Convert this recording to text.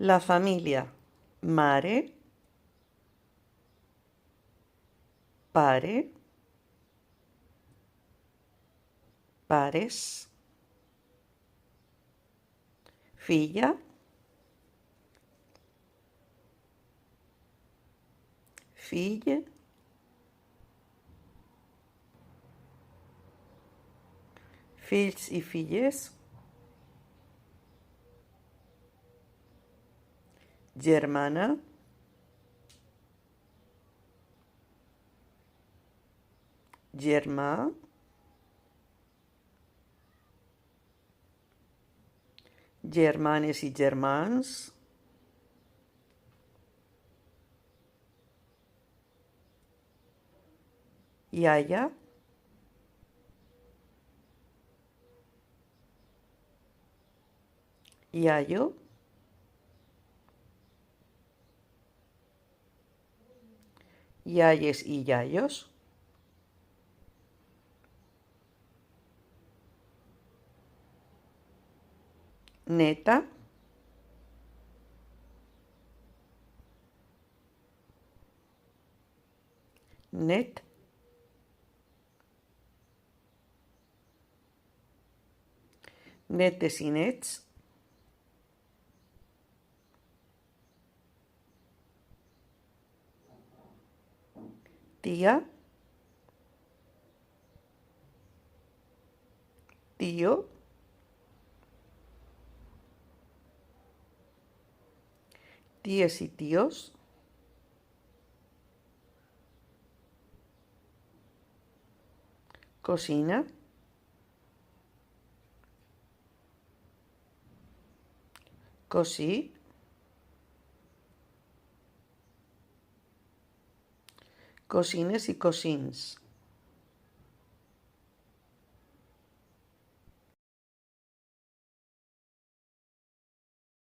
La familia: mare, pare, pares, filla, fill, fills i filles, germana, germà, germanes i germans, iaia, iaio, iaies i iaios, neta, net, netes i nets, tia, tio, ties i tios, cosina, cosí, cosines i cosins.